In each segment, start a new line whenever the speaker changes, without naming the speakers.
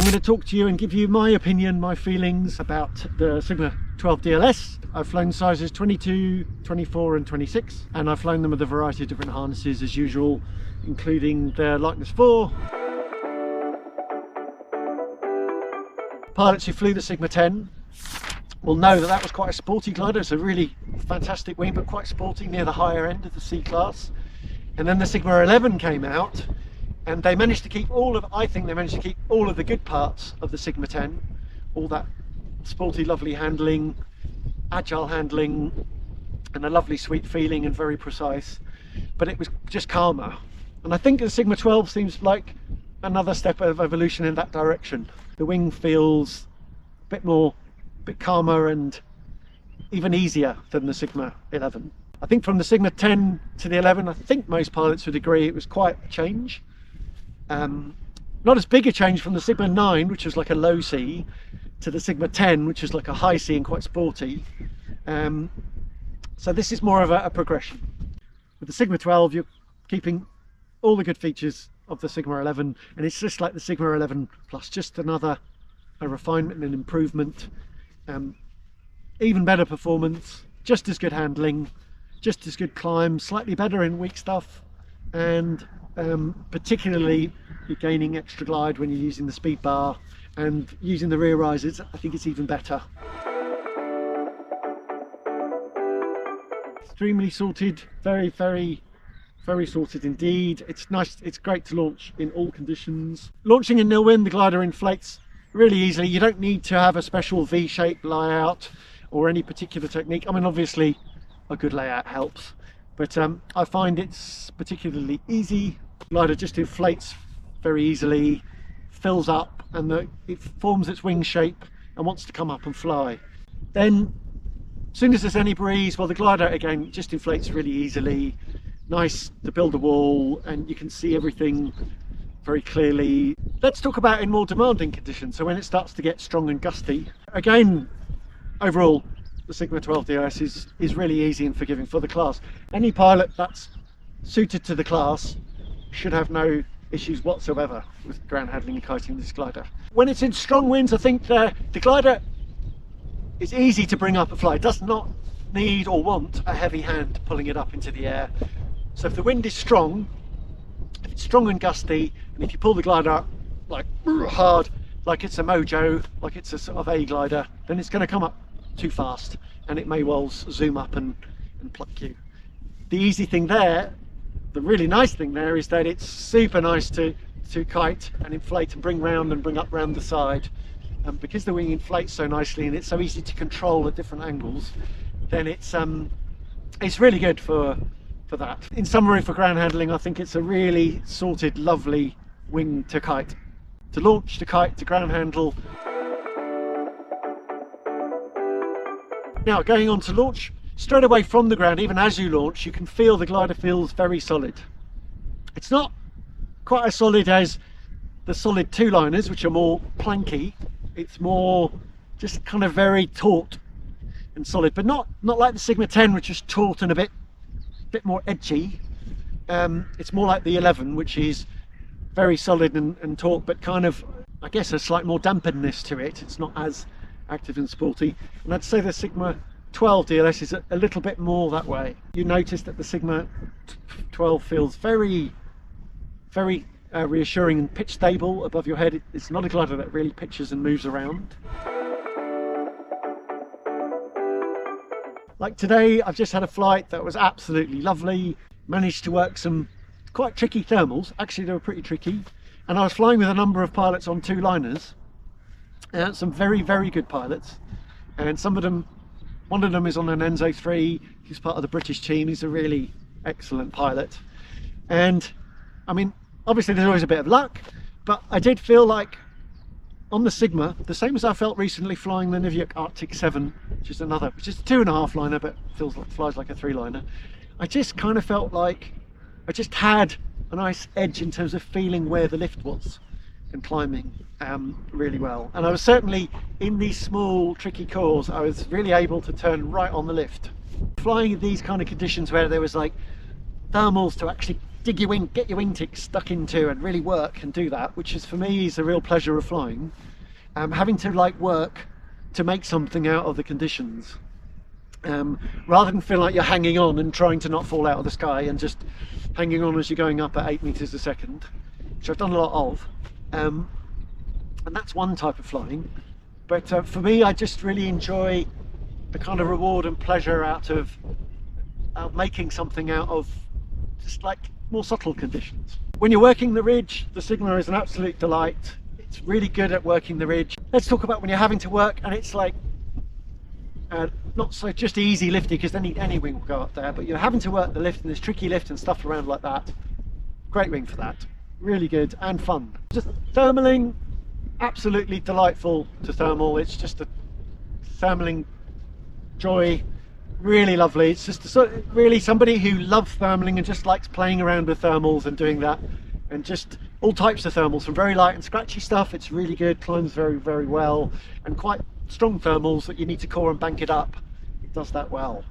going to talk to you and give you my opinion, my feelings about the Sigma 12 DLS. I've flown sizes 22, 24 and 26, and I've flown them with a variety of different harnesses as usual, including the Lightness 4. Pilots who flew the Sigma 10 will know that that was quite a sporty glider. It's a really fantastic wing, but quite sporty, near the higher end of the C class. And then the Sigma 11 came out, and they managed to keep I think they managed to keep all of the good parts of the Sigma 10, all that sporty, lovely handling, agile handling, and a lovely sweet feeling and very precise, but it was just calmer. And I think the Sigma 12 seems like another step of evolution in that direction. The wing feels a bit calmer and even easier than the Sigma 11. I think from the Sigma 10 to the 11, I think most pilots would agree it was quite a change. Not as big a change from the Sigma 9, which was like a low C, to the Sigma 10, which is like a high C and quite sporty. So this is more of a progression. With the Sigma 12, you're keeping all the good features of the Sigma 11, and it's just like the Sigma 11 plus, just a refinement and improvement. Even better performance, just as good handling, just as good climb, slightly better in weak stuff, and particularly you're gaining extra glide when you're using the speed bar, and using the rear risers I think it's even better. Extremely sorted, very sorted indeed. It's nice, it's great to launch in all conditions. Launching in nil wind, the glider inflates really easily. You don't need to have a special V-shaped layout or any particular technique. I mean, obviously a good layout helps, but I find it's particularly easy. The glider just inflates very easily, fills up, and it forms its wing shape and wants to come up and fly. Then as soon as there's any breeze, well, the glider again just inflates really easily. Nice to build a wall, and you can see everything very clearly. Let's talk about in more demanding conditions, so when it starts to get strong and gusty. Again, overall the Sigma 12 DLS is really easy and forgiving for the class. Any pilot that's suited to the class should have no issues whatsoever with ground handling and kiting this glider. When it's in strong winds, I think the glider is easy to bring up and fly. It does not need or want a heavy hand pulling it up into the air. So if the wind is strong, if it's strong and gusty, and if you pull the glider up like hard, like it's a Mojo, like it's a sort of A glider, then it's going to come up too fast, and it may well zoom up and pluck you. The easy thing there, the really nice thing there, is that it's super nice to kite and inflate and bring round and bring up round the side. Because the wing inflates so nicely and it's so easy to control at different angles, then it's really good for that. In summary, for ground handling, I think it's a really sorted, lovely wing to kite, to launch, to kite, to ground handle. Now going on to launch, straight away from the ground, even as you launch, you can feel the glider feels very solid. It's not quite as solid as the solid two-liners, which are more planky. It's more just kind of very taut and solid, but not like the Sigma 10, which is taut and a bit more edgy. It's more like the 11, which is very solid and taut, but kind of, I guess, a slight more dampenedness to it. It's not as active and sporty. And I'd say the Sigma 12 DLS is a little bit more that way. You notice that the Sigma 12 feels very reassuring and pitch stable above your head. It's not a glider that really pitches and moves around. Like today, I've just had a flight that was absolutely lovely. Managed to work some quite tricky thermals. Actually, they were pretty tricky. And I was flying with a number of pilots on two-liners. Some very good pilots. And one of them is on an Enzo 3. He's part of the British team. He's a really excellent pilot. And I mean, obviously there's always a bit of luck, but I did feel like on the Sigma, the same as I felt recently flying the Niviuk Arctic 7, which is a 2.5 liner, but flies like a 3-liner. I just kind of felt like I just had a nice edge in terms of feeling where the lift was and climbing really well. And I was certainly in these small tricky cores, I was really able to turn right on the lift. Flying in these kind of conditions where there was like thermals to actually get your wingtips stuck into and really work and do that, which is for me is the real pleasure of flying. Having to like work to make something out of the conditions, rather than feel like you're hanging on and trying to not fall out of the sky and just hanging on as you're going up at 8 meters a second, which I've done a lot of. And that's one type of flying. But for me, I just really enjoy the kind of reward and pleasure out of making something out of just like more subtle conditions. When you're working the ridge, the Sigma is an absolute delight. It's really good at working the ridge. Let's talk about when you're having to work and it's like not so just easy lifting, because any wing will go up there, but you're having to work the lift and this tricky lift and stuff around like that. Great wing for that. Really good and fun. Just thermaling, absolutely delightful to thermal. It's just a thermaling joy, really lovely. It's just really somebody who loves thermaling and just likes playing around with thermals and doing that, and just all types of thermals, from very light and scratchy stuff. It's really good, climbs very, very well, and quite strong thermals that you need to core and bank it up. It does that well.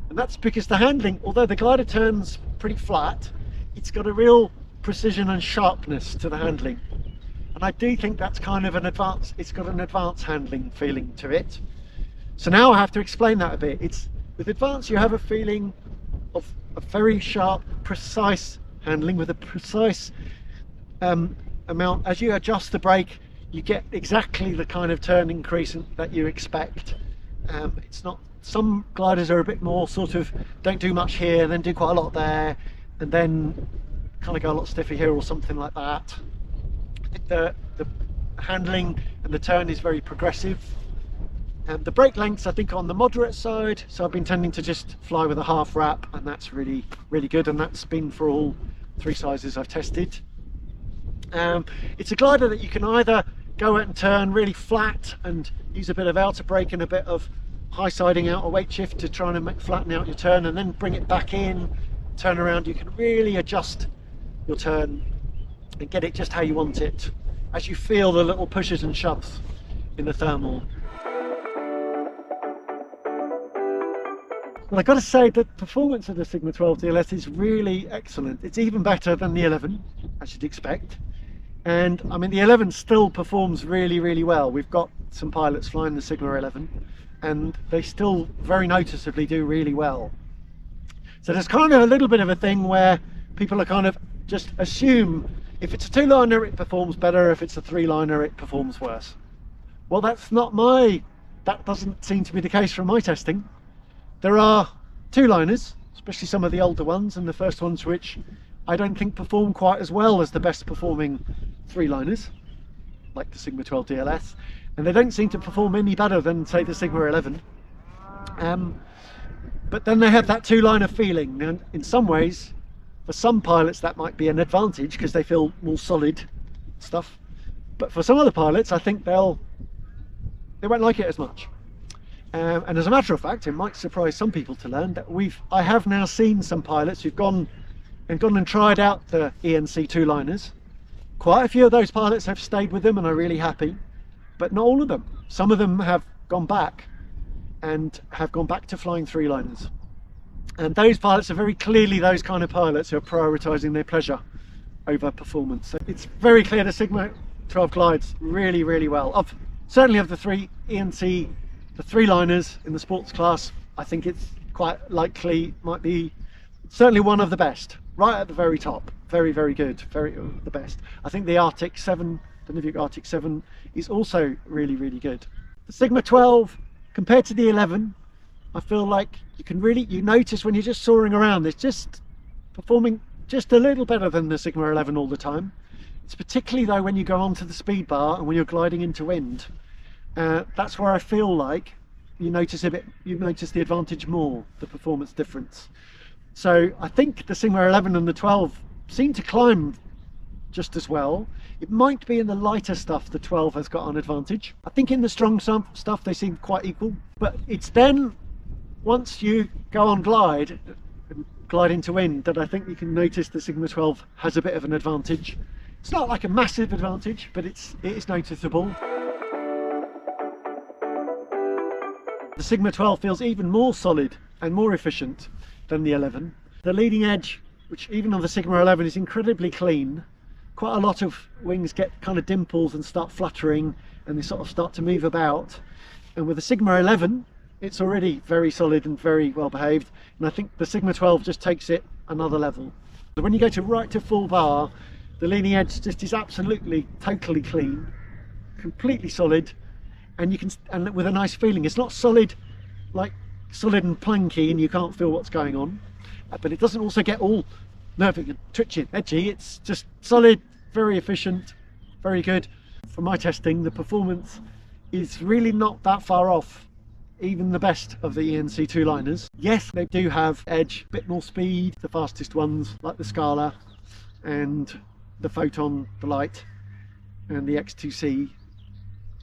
And that's because the handling, although the glider turns pretty flat, it's got a real precision and sharpness to the handling. And I do think that's kind of an advanced, it's got an advanced handling feeling to it. So now I have to explain that a bit. It's with advanced, you have a feeling of a very sharp, precise handling with a precise amount. As you adjust the brake, you get exactly the kind of turn increase that you expect. It's not, some gliders are a bit more sort of don't do much here, then do quite a lot there, and then kind of go a lot stiffer here or something like that. I think the handling and the turn is very progressive. And the brake lengths, I think, on the moderate side, so I've been tending to just fly with a half wrap, and that's really, really good, and that's been for all 3 sizes I've tested. It's a glider that you can either go out and turn really flat and use a bit of outer brake and a bit of high siding outer weight shift to try and flatten out your turn, and then bring it back in, turn around. You can really adjust your turn and get it just how you want it, as you feel the little pushes and shoves in the thermal. Well, I've got to say that performance of the Sigma 12 DLS is really excellent. It's even better than the 11, as you'd expect. And I mean, the 11 still performs really, really well. We've got some pilots flying the Sigma 11, and they still very noticeably do really well. So there's kind of a little bit of a thing where people are kind of just assume if it's a 2-liner it performs better, if it's a 3-liner it performs worse. Well, that doesn't seem to be the case from my testing. There are 2-liners, especially some of the older ones, and the first ones which I don't think perform quite as well as the best performing 3-liners, like the Sigma 12 DLS, and they don't seem to perform any better than, say, the Sigma 11. But then they have that 2-liner feeling, and in some ways, for some pilots that might be an advantage because they feel more solid stuff. But for some other pilots, I think they won't like it as much. And as a matter of fact, it might surprise some people to learn that I have now seen some pilots who've gone and tried out the ENC 2-liners. Quite a few of those pilots have stayed with them and are really happy, but not all of them. Some of them have gone back to flying 3-liners. And those pilots are very clearly those kind of pilots who are prioritising their pleasure over performance. So it's very clear the Sigma 12 glides really, really well. Certainly of the 3 ENC, the 3-liners in the sports class, I think it's quite likely might be certainly one of the best, right at the very top. Very, very good, the best. I think the Arctic 7, the Niviuk Arctic 7 is also really, really good. The Sigma 12 compared to the 11, I feel like you notice when you're just soaring around, it's just performing just a little better than the Sigma 11 all the time. It's particularly though when you go onto the speed bar and when you're gliding into wind. That's where I feel like you notice the advantage more, the performance difference. So I think the Sigma 11 and the 12 seem to climb just as well. It might be in the lighter stuff the 12 has got an advantage. I think in the strong stuff they seem quite equal, but it's then once you go on glide into wind that I think you can notice the Sigma 12 has a bit of an advantage. It's not like a massive advantage, but it is noticeable. The Sigma 12 feels even more solid and more efficient than the 11. The leading edge which even on the Sigma 11 is incredibly clean. Quite a lot of wings get kind of dimples and start fluttering, and they sort of start to move about. And with the Sigma 11, it's already very solid and very well behaved. And I think the Sigma 12 just takes it another level. But when you go to right to full bar, the leading edge just is absolutely, totally clean, completely solid, and you can, and with a nice feeling. It's not solid, like solid and planky, and you can't feel what's going on. But it doesn't also get all nervy and twitchy, edgy. It's just solid, very efficient, very good. For my testing, the performance is really not that far off even the best of the ENC 2 liners. Yes, they do have edge, a bit more speed, the fastest ones like the Scala and the Photon, the Light, and the X2C.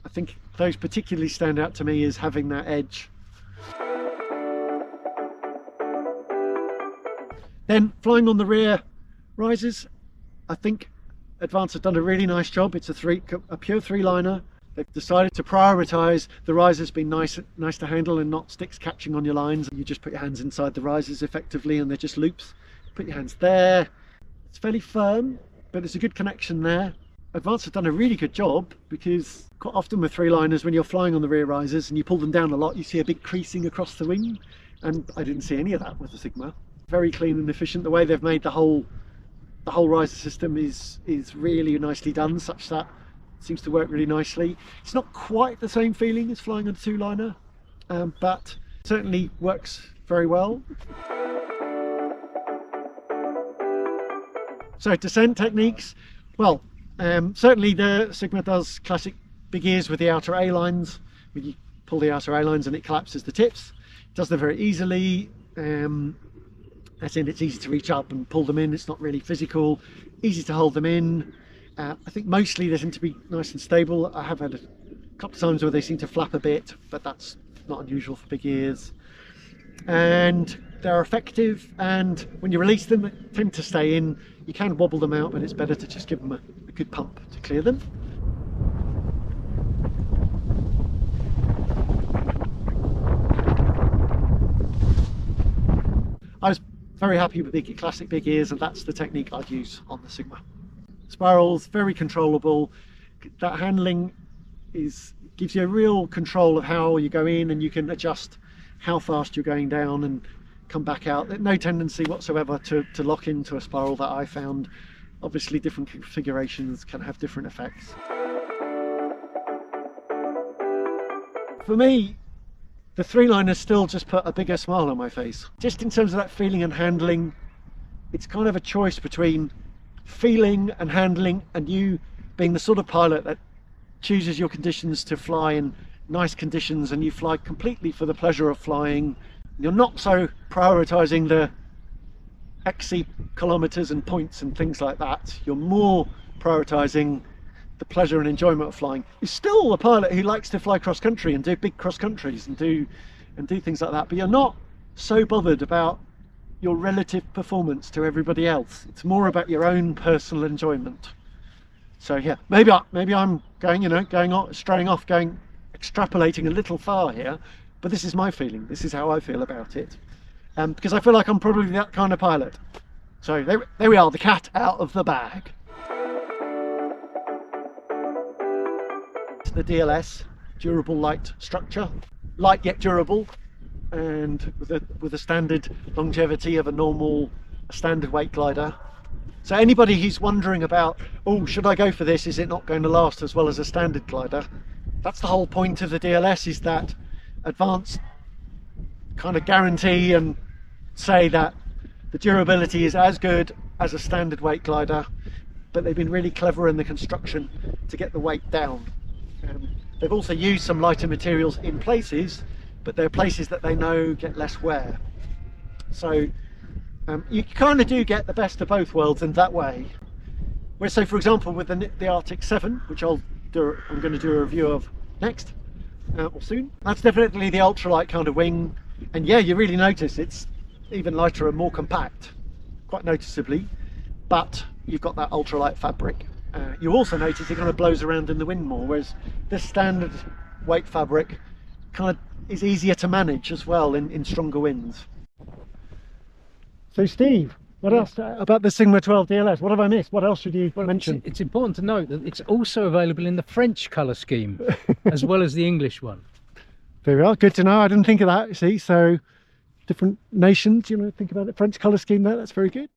I think those particularly stand out to me as having that edge. Then flying on the rear risers, I think Advance have done a really nice job. It's a pure three-liner. They've decided to prioritise the risers being nice to handle and not sticks catching on your lines. You just put your hands inside the risers effectively and they're just loops. Put your hands there. It's fairly firm, but there's a good connection there. Advance have done a really good job, because quite often with three-liners, when you're flying on the rear risers and you pull them down a lot, you see a big creasing across the wing, and I didn't see any of that with the Sigma. Very clean and efficient. The way they've made the whole riser system is really nicely done, such that it seems to work really nicely. It's not quite the same feeling as flying on a two-liner, but certainly works very well. So descent techniques, well, certainly the Sigma does classic big ears with the outer A-lines. When you pull the outer A-lines and it collapses the tips. It does them very easily. As in, it's easy to reach up and pull them in. It's not really physical, easy to hold them in. I think mostly they seem to be nice and stable. I have had a couple of times where they seem to flap a bit, but that's not unusual for big ears. And they're effective, and when you release them, they tend to stay in. You can wobble them out, but it's better to just give them a good pump to clear them. I was very happy with the classic big ears, and that's the technique I'd use on the Sigma. Spirals, very controllable. That handling gives you a real control of how you go in, and you can adjust how fast you're going down and come back out. No tendency whatsoever to lock into a spiral that I found. Obviously different configurations can have different effects. For me, the three-liners still just put a bigger smile on my face. Just in terms of that feeling and handling, it's kind of a choice between feeling and handling, and you being the sort of pilot that chooses your conditions to fly in nice conditions, and you fly completely for the pleasure of flying. You're not so prioritising the XC kilometres and points and things like that. You're more prioritising the pleasure and enjoyment of flying. You're still a pilot who likes to fly cross country and do big cross countries and do things like that, but you're not so bothered about your relative performance to everybody else. It's more about your own personal enjoyment. So yeah, maybe I'm going, extrapolating a little far here, but this is my feeling. This is how I feel about it, because I feel like I'm probably that kind of pilot. So there we are, the cat out of the bag. The DLS, durable light structure, light yet durable, and with a standard longevity of a standard weight glider. So anybody who's wondering about, oh, should I go for this, is it not going to last as well as a standard glider? That's the whole point of the DLS, is that Advance kind of guarantee and say that the durability is as good as a standard weight glider, but they've been really clever in the construction to get the weight down. They've also used some lighter materials in places, but they're places that they know get less wear. So you kind of do get the best of both worlds in that way. Where, so for example, with the Arctic 7, which I'm going to do a review of next, or soon, that's definitely the ultralight kind of wing, and yeah, you really notice it's even lighter and more compact, quite noticeably, but you've got that ultralight fabric. You also notice it kind of blows around in the wind more, whereas this standard weight fabric kind of is easier to manage as well in stronger winds. So Steve, What else about the Sigma 12 DLS? What have I missed? What else should you mention?
It's important to note that it's also available in the French colour scheme as well as the English one.
There we are. Good to know. I didn't think of that. See, so different nations, you know, think about it. French colour scheme there. That's very good.